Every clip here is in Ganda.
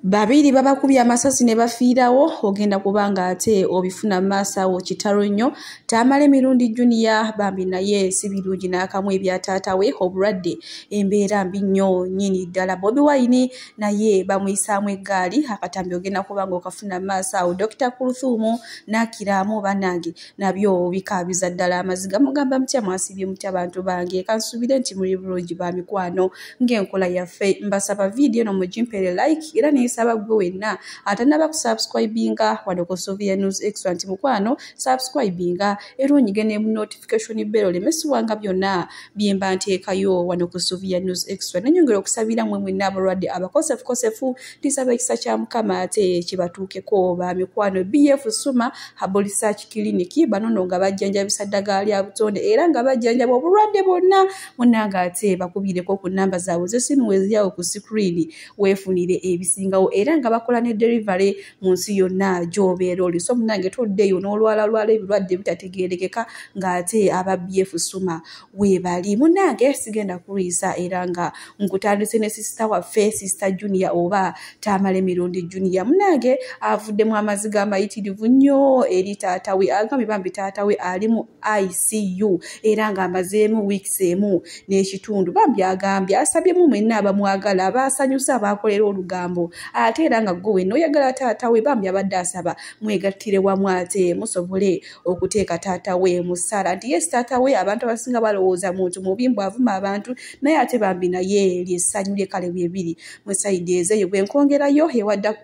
babiri babakubye amasasi ne bafiirawo ogenda kubanga ate obifuna maasawo kitalo nnyo. Tamale Mirundi Junior bambi naye si birungi n'akamu ebya taata we obulwadde embeera mbi nnyo nnyini ddala. Bobi Wine naye bamuyisaamu eggaali akatambi ogenda kubanga okafuna maasawo. Dr. Kulthum n'akiraamu bannange nabyo bikaabiza ddala amaziga. Mugamba mutya mwasibye mutya abantu bange, kansuubire nti muli bulungi ba mikwano ng'enkola yaffe. Mbasaba vidiyo no mugimpere like era saba gwe wenna atanaba kusubscribinga wano ku Sylvia News Extra nti mukwano subscribinga era onyigene mu notification bell lemesibwanga byonna byemba nteekayo wano ku Sylvia News Extra. Nenyongera okusabira mmwe mwenna abalwadde abakosefu tisaba ekisa kya Mukama ate kibatuukeko ba mikwano. BF Suma Herbal Research Clinic banono nga bajjanjabisa ddagala lya butonde era nga bajjanjaba obulwadde bwonna munnanga ate bakubireko ku namba zaabwe z'essimu weeziryawo ku screen weefunire ebisinga era nga bakola ne delivery mu nsi yonna gy'obeera oli. So munnange toddeyo n'olwala ebirwadde bitategeerekeka ng'ate aba BF Suma weebali. Munnange sigenda kuliisa era nga nkutandise ne sisita waffe Sister Junior oba Tamale Mirundi Junior. Munnange avuddemu amaziga amayitirivu nnyo eri taata we, agambye bambi taata we ali mu ICU era ng'amazeemu weeks emu n'ekitundu. Bambi agambye asabyemu mwenna abamwagala abaasanyusa abakolera olugambo ate era nga gwe wenna oyagala taata we bambi abadde asaba mwegattire wamu ate musobole okuteeka taata we mu ssala nti yes taata we abantu abasinga balowooza muntu mubi bw'avuma abantu naye ate bambi naye lyessanyu lye kale byebiri mu sayidi ezeyo. Bwe nkongerayo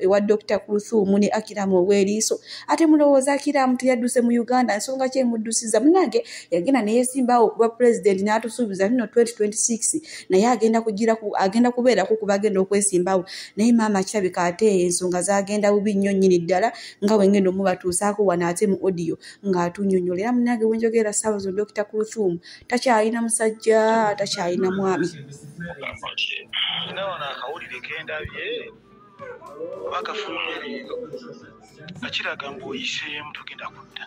ewa Dr. Kulthum ne Akiramu ow'eriiso ate mulowooza Akiramu teyadduse mu Uganda nsonga ki emuddusiza? Munnange yagenda neyesimbawo okuba president n'atusuubiza nno 2026 naye agenda kubeerako ku bagenda okwesimbawo naye maama kirabika ate ensonga zagenda bubi nnyo nnyini ddala nga wengenda omubatuusaako wano ate mu audio ng'atunnyonnyolera. Munnange bwenjogera ssaabazo Dr. Kulthum takyalina musajja takyalina mwami. Naona akawulire kendabye bakafulumye leero akiraga mbuoyiseemu tugenda kudda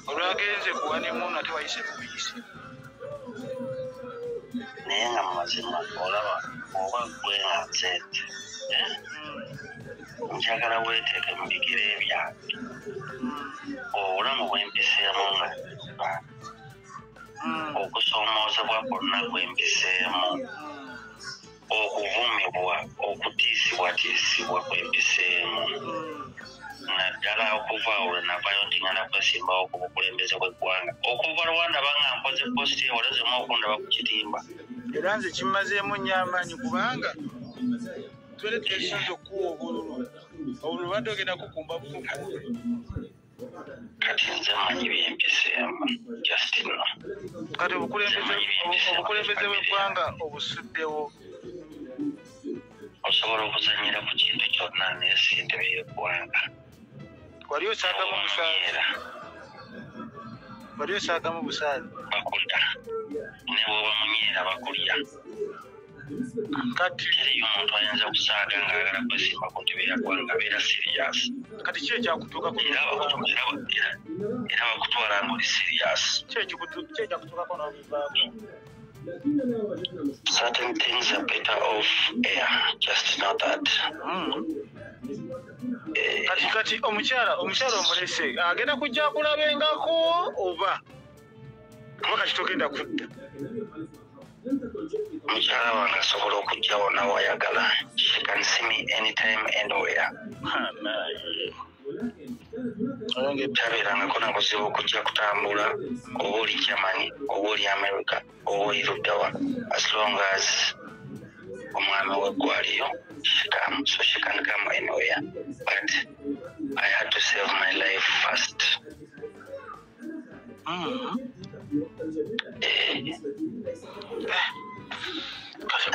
olwagenze kuwanemu nate wayise buyise naye nga mu mazima olaba oba gwenanze njagala weeteeke mu bigere byange obulamu bwempiseemu nga okusoomoozebwa kwonna kwempiseemu okuvumibwa okutiisibwatiisibwa kwempiseemu naddala okuva olwo navayo ntingana kwesimbawo ku bukulembeze bw'eggwanga okuva Rwanda banga mpoze positi ewolezemu okundaba ku kitimba era nze kimmazeemu nnyo amaanyi kubanga twere twesunze okuwa obululu badde ogenda kukumba bukuku kati nze manyi byempiseemu Justino kati obukulembeze bw'eggwanga obusuddewo osobola okuzanyira ku kintu kyonna naye si ntebe y'eggwanga. Wali osaagamu busaali bakulya ne bw'oba munyeera bakulya kati teriyo omuntu ayinza kusaaga ng'ayagala kwesimba ku ntebe y'eggwanga abeera siriyasi kati ki ekyakutuukako era bakutwala ng'oli siriyasi. Ki ekyakutuukako n'obivaako? Certain things are better off air, just know that. Kati omukyala omulese agenda kujja kulabengako oba kati togenda kudda? Omukyala wange asobola okujjawo nawe ayagala. She can see me anytime, anywhere. Tabeerangako na buzibu okujja kutambula oba oli Germany oba oli America oba oli luddawa as long as omwami we gwaliyo so she can come anywhere but I had to save my life first.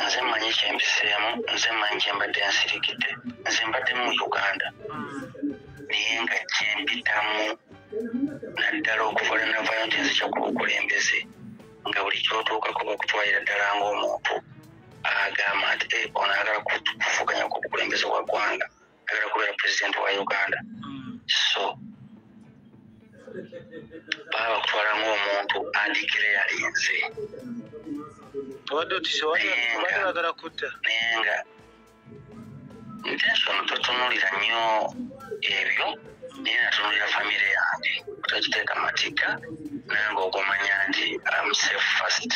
Nze mmanyi kyempiseemu, nze mmanyi kyembadde nsirikidde, nze mbadde mu Uganda naye nga kyempitamu naddala okuva lwe navayo nti nzija ku bukulembeze nga buli kyotuukako bakutwalira ddala ng'omuntu agamba nti ono ayagala kuvuganya ku bukulembeze bwa ggwanga ayagala kubeera pulezidenti wa Uganda so baba bakutwala ng'omuntu andikira yalinze obadde otise wagala kutta naye nga kutunulira nnyo ebyo naye natunulira famire yange kutakiteeka matika nange okumanya nti am safe first.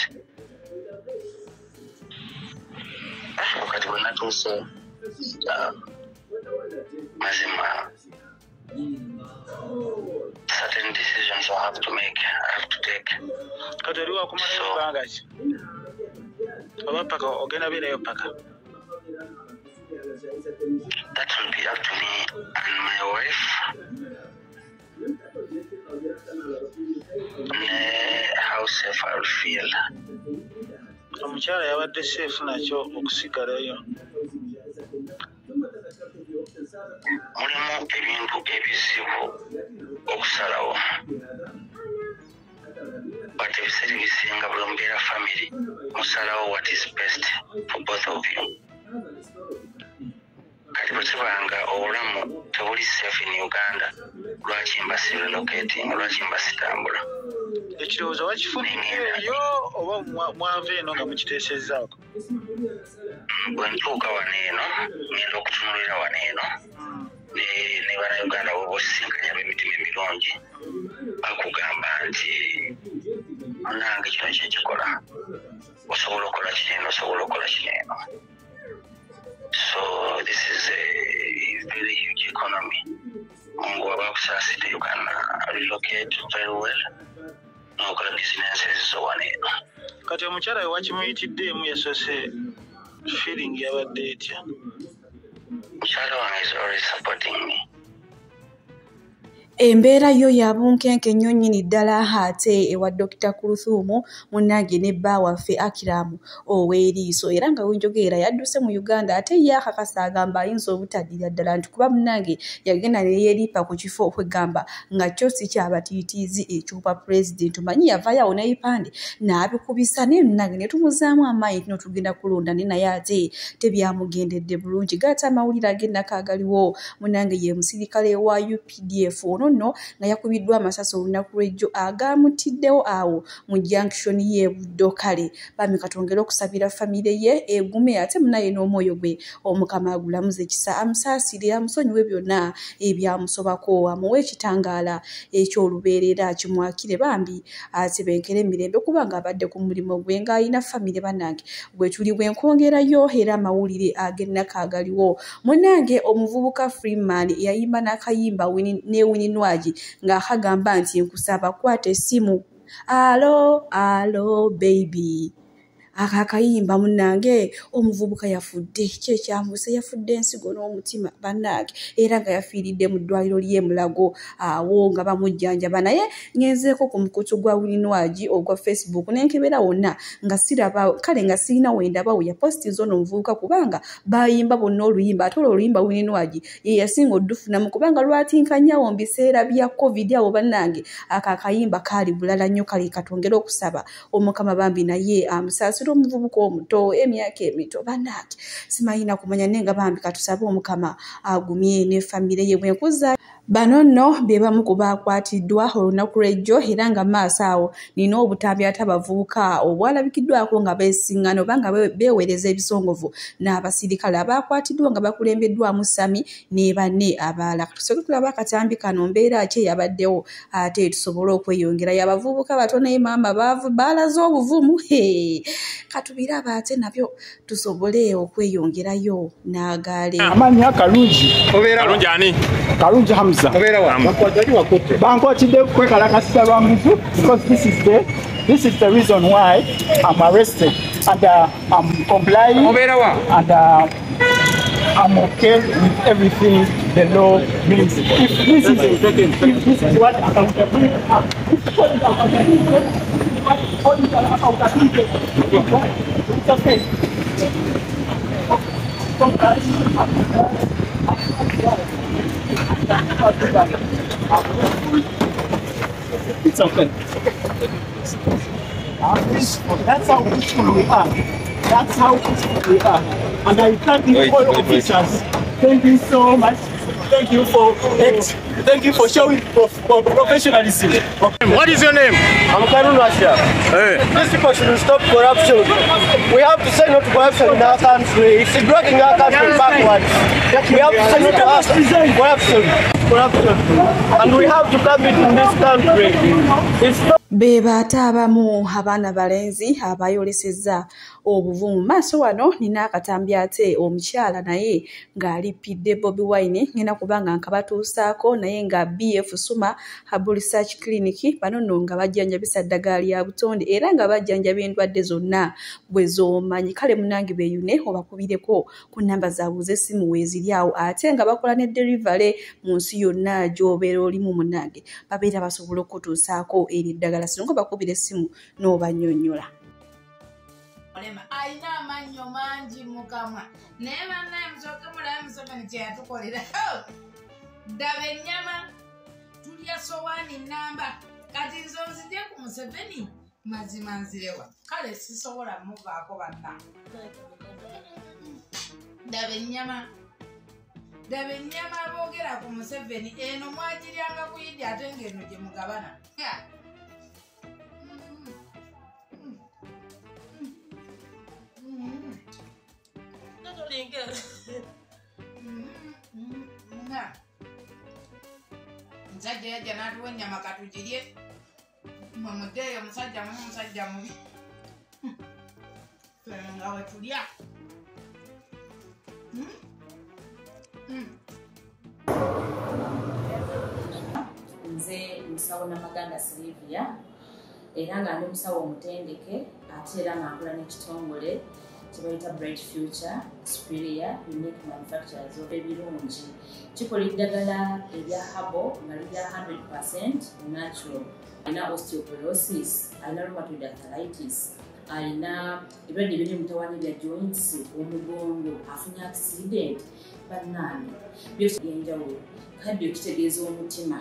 Kati bwe natuuse mazima certain decisions I have to take. Kati oli wakumalayo ebbanga ki? Oba paka ogenda beerayo paka? That will be up to me and my wife. How safe I will feel. Omukyala yabadde safe nakyo okusigalayo. Mulimu ebintu ebizibu okusalawo. But ebiseera ebisinga buli mbeera family musalawo what is best for both of you. Kati bwe kibanga obulamu tebuli safe in Uganda, lwaki mbasi relocating, lwaki mbasi tambula. Ekirowoozo wakifunyeyo oba mwava eno nga mukiteesezaako? Bwe ntuuka wano eno ngenda okutunulira wano eno ne bannayuganda bwe bosisinkanya b'emitima emirungi bakugamba nti nange kino kyekikola osobola okukola kino osobola okukola kino eno. So this is a very huge economy. About Sassy, you can relocate very well. No businesses so on. Kati omukyala wakimuyitiddemu yasose feeling yabadde etya? Mukyala wange is always supporting me. Embeera yo ya bunkenke nnyo nnyini ddala ate ewa Dr. Kuruthumu munnange ne bba waffe Akiramu ow'eriiso era nga wenjogeera yadduse mu Uganda ate ye akakasa agamba ayinza obutaddira ddala nti kuba munnange yagenda ne yeeripa ku kifo okwegamba nga kyo si kyabatiitiizi eky'obwa pulezidenti omanyi yavaayo awo n'ebipande n'abikubisa naye munnange ne tumuzaamu amaanyi tino tugenda kulonda ne naye ate tebyamugendedde bulungi gaata amawulire ag'ennaka agaliwo munnange ye musirikale wa UPDF ono nno nga yakubiddwa amasasi olunaku lw'ejjo agamutiddewo awo mu junction ye Buddo kale bami katongera okusabira famire ye egume ate munaye n'omwoyo gwe omukama agulamuze ekisa amusaasire amusonyiwe byonna ebyamusobako amuwe ekitangaala eky'olubeerera kimwakire bambi atebenkere emirembe kubanga abadde ku mulimu gwe ng'ayina famire bannange gwe tuli bwenkwongerayo era amawulire ag'ennaka agaliwo munnange omuvubuka Freeman yayimba n'akayimba ne Winnie nga akagamba nti nkusaba kwata essimu alo baby akakayimba munnange omuvubuka yafudde kyekyamuse yafudde ensigo n'omutima bannange era nga yafiiridde mu ddwaliro ly'e Mulago awo nga bamujjanjaba naye ngenzeeko ku mukutu gwa Wininwagi ogwa Facebook nenkebera wonna nga siraba kale nga sirina wendabawo yapostinze ono omuvubuka kubanga bayimba bonna oluyimba ate oluyimba Wininwagi ye yasinga oddufunamu kubanga lwatinkanyawo mu biseera bya COVID awo bannange akakayimba kaali bulala nnyo kale katongera okusaba omukama bambi naye amusaasira omuvubuka omuto emyaka emito bannange simayina kumanya nenga bambi katusabe omukama agumye ne famire ye bwenkuza bano nno be bamu ku baakwatiddwa olunaku lw'ejjo era nga maaso awo nina obutambi ate abavubuka obwalabikiddwako nga beesiŋŋana oba nga beewereza ebisongovu n'abasirikale abaakwatiddwa nga bakulembeddwamu Sami ne banne abalala tusobola tulaba akatambi kano mbeera ki eyabaddewo ate tusobole okweyongerayo abavubuka batono ye maama baalaze obuvumu katubiraba ate nabyo tusobole okweyongerayo n'agaale amanya kalungi kalungi ani kalungi Hamza bankwatidde kwekalakasisa lwa nguvu because this is the reason why I'm arrested and I'm complying and I'm okay with everything the law means. If this is what accountability it's okay. It's okay. That's how peaceful we are. That's how peaceful we are. And I thank you all officers. Thank you so much. thank you for showing professionalism. What is your name? I'm Karun Russia. These people should stop corruption. We have to say no to corruption in our country. It's dragging our country backwards. We have to say no to corruption. And we have to come in this country. It's not Bebaata abamu abaana balenzi abayolesezza obuvumu maaso wano nina akatambi ate omukyala naye ng'alippidde Bobi Wine ngenda kubanga nkabatuusaako naye nga BF Suma Herbal Research Clinic bano nno nga bajjanjabisa ddagala lya butonde era nga bajjanjaba endwadde zonna bwe z'omanyi kale munange beeyune obakubireko ku nnamba zaabwe z'essimu weeziri awo ate nga bakola ne delivery mu nsi yonna gy'obeera olimu munange babeera basobola okutuusaako eri ddagala singa bakubira essimu n'obanyonnyola. Alina amannyo mangi mukamwa naye bannaye musooke mulabe Museveni kye yatukolera. Ddaba ennyama tulya sowaani nnamba kati nze nzije ku Museveni mazima nzirewa kale sisobola muvaako banna. Ddaba ennyama aboogera ku Museveni eno mwagiryanga buyidi ate ng'eno gye mugabana. Musajja yajja n'atuwa ennyama katugirye mumuddeeyo musajja mubi nga we tulya. Nze musawo Namaganda Sylvia era nga ndi musawo omutendeke ate era nga nkola n'ekitongole kibayita Bright Future Superior Unique Manufacturers ebirungi kikola eddagala erya herbal nga lirya 100% natural. Alina osteoporosis, alina rheumatoid arthritis, alina ebirwadde ebiri mutawaanya bya joints, omugongo, afunye accident bannange byose byenjawulo. Kaddio kitegeeza omutima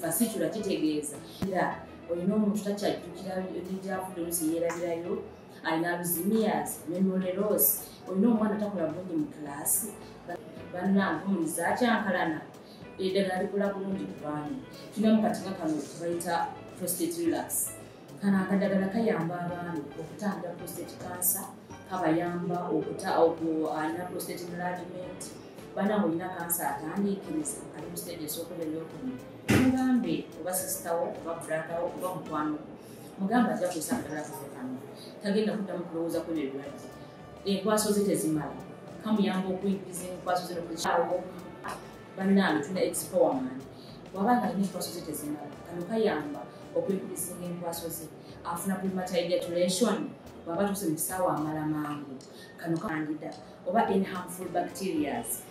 fasitula kitegeeza era olina omuntu takyajjukira ebyafudde oluusi yeerabirayo alina alzheimer's, memory loss, olina omwana takola bulungi mu kilaasi bannange omuliza akyankalana eddagala likola bulungi ku baana. Tulinamu kati nga kano bayita prostate relax. Kano akadagala kayamba abaana okutangira prostate cancer, kabayamba alina prostate enlargement. Bannange olina kansa atandiikiriza ali mu stage esookola ey'okubiri mugambe oba sisitawo oba bratawo oba mukwano mugambe ajja kusa akadala kafe kano tagenda kuddamu kulowooza ku ebyo ebirwadde. Enkwaso ze tezimala kamuyamba okuyigiriza enkwaso ze nokukyawo. Bannange tulina expowerman wabanga alina enkwaso ze tezimala kano kayamba okuyigiriza enkwaso ze afuna premature ejaculation bw'aba tuuse mu kisaawe amala mangu kano kandida oba in harmful bacterias.